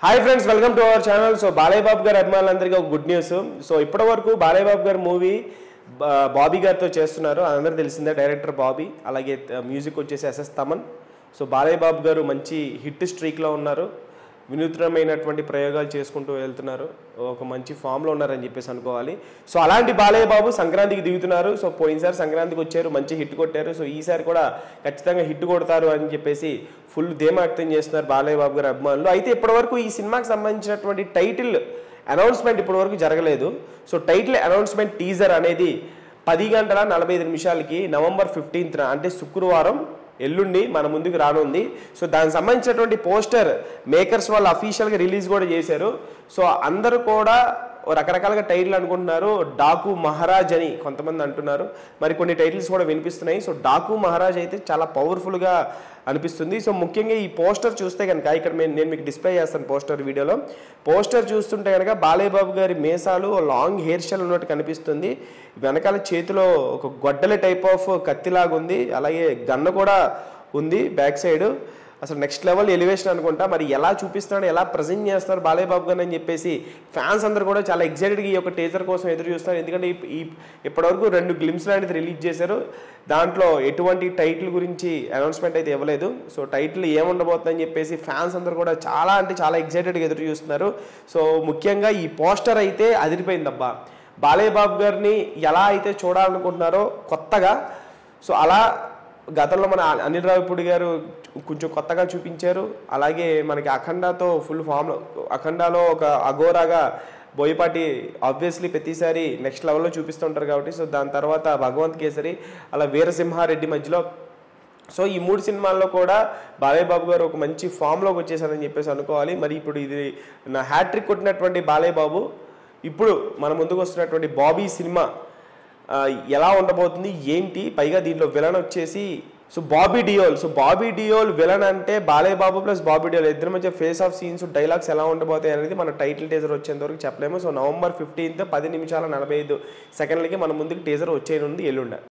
Hi friends, welcome to our channel. So Balayya Babu గారి అభిమానులందరికీ ఒక గుడ్ న్యూస్. సో ఇప్పటి వరకు బాలయ్య బాబు గారి మూవీ బాబీ గారితో చేస్తున్నారు, అందరూ తెలిసిందే. డైరెక్టర్ బాబీ, అలాగే మ్యూజిక్ వచ్చేసి ఎస్ఎస్ తమన్. సో బాలయ్య బాబు గారు మంచి హిట్ స్ట్రీక్లో ఉన్నారు, వినూత్నమైనటువంటి ప్రయోగాలు చేసుకుంటూ వెళ్తున్నారు, ఒక మంచి ఫామ్లో ఉన్నారని చెప్పేసి అనుకోవాలి. సో అలాంటి బాలయ్య బాబు సంక్రాంతికి దిగుతున్నారు. సో పోయినసారి సంక్రాంతికి వచ్చారు, మంచి హిట్ కొట్టారు. సో ఈసారి కూడా ఖచ్చితంగా హిట్ కొడతారు అని చెప్పేసి ఫుల్ ధీమా వ్యక్తం చేస్తున్నారు బాలయ్య బాబు గారి అభిమానులు. అయితే ఇప్పటివరకు ఈ సినిమాకి సంబంధించినటువంటి టైటిల్ అనౌన్స్మెంట్ ఇప్పటివరకు జరగలేదు. సో టైటిల్ అనౌన్స్మెంట్ టీజర్ అనేది 10:45 నవంబర్ 15న అంటే శుక్రవారం ఎల్లుండి మన ముందుకు రానుంది. సో దానికి సంబంధించినటువంటి పోస్టర్ మేకర్స్ వాళ్ళు అఫీషియల్గా రిలీజ్ కూడా చేశారు. సో అందరూ కూడా రకరకాలుగా టైటిల్ అనుకుంటున్నారు. డాకు మహారాజ్ అని కొంతమంది అంటున్నారు, మరి కొన్ని టైటిల్స్ కూడా వినిపిస్తున్నాయి. సో డాకు మహారాజ్ అయితే చాలా పవర్ఫుల్గా అనిపిస్తుంది. సో ముఖ్యంగా ఈ పోస్టర్ చూస్తే కనుక ఇక్కడ నేను మీకు డిస్ప్లే చేస్తాను పోస్టర్ వీడియోలో. పోస్టర్ చూస్తుంటే కనుక బాలయ్య బాబు గారి మీసాలు లాంగ్ హెయిర్ స్టైల్ ఉన్నట్టు కనిపిస్తుంది. వెనకాల చేతిలో ఒక గొడ్డలి టైప్ ఆఫ్ కత్తిలాగా ఉంది, అలాగే గన్ను కూడా ఉంది బ్యాక్ సైడ్. అసలు నెక్స్ట్ లెవెల్ ఎలివేషన్ అనుకుంటా. మరి ఎలా చూపిస్తున్నాడు, ఎలా ప్రజెంట్ చేస్తున్నారు బాలయ్య బాబు గారు అని చెప్పేసి ఫ్యాన్స్ అందరూ కూడా చాలా ఎక్సైటెడ్గా ఈ యొక్క టీజర్ కోసం ఎదురు చూస్తున్నారు. ఎందుకంటే ఇప్పటివరకు 2 గ్లిమ్స్ లాంటిది రిలీజ్ చేశారు, దాంట్లో ఎటువంటి టైటిల్ గురించి అనౌన్స్మెంట్ అయితే ఇవ్వలేదు. సో టైటిల్ ఏముండబోతుందని చెప్పేసి ఫ్యాన్స్ అందరూ కూడా చాలా అంటే చాలా ఎక్సైటెడ్గా ఎదురు చూస్తున్నారు. సో ముఖ్యంగా ఈ పోస్టర్ అయితే అదిరిపోయిందబ్బా. బాలయ్య బాబు గారిని ఎలా అయితే చూడాలనుకుంటున్నారో కొత్తగా, సో అలా గతంలో మన అనిల్ రావిపూడి గారు కొంచెం కొత్తగా చూపించారు. అలాగే మనకి అఖండాతో ఫుల్ ఫామ్లో, అఖండాలో ఒక అఘోరాగా బోయపాటి ఆబ్వియస్లీ ప్రతిసారి నెక్స్ట్ లెవెల్లో చూపిస్తుంటారు కాబట్టి. సో దాని తర్వాత భగవంత్ కేసరి, అలా వీరసింహారెడ్డి మధ్యలో. సో ఈ 3 సినిమాల్లో కూడా బాలయ్య బాబు గారు ఒక మంచి ఫామ్లోకి వచ్చేసారని చెప్పేసి అనుకోవాలి. మరి ఇప్పుడు ఇది నా హ్యాట్రిక్ కొట్టినటువంటి బాలయ్య బాబు ఇప్పుడు మన ముందుకు వస్తున్నటువంటి బాబీ సినిమా ఎలా ఉండబోతుంది ఏంటి, పైగా దీంట్లో విలన్ వచ్చేసి so Bobby Deol. So Bobby Deol villain అంటే బాలయ్య బాబు ప్లస్ బాబీ డియోల్ ఇద్దరి మధ్య ఫేస్ ఆఫ్ సీన్స్, డైలాగ్స్ ఎలా ఉండబోతాయి అనేది మన టైటిల్ టీజర్ వచ్చేంత వరకు చెప్పలేము. సో నవంబర్ 15 10:45 మన ముందుకు టీజర్ వచ్చేయనుంది ఎల్లుండ.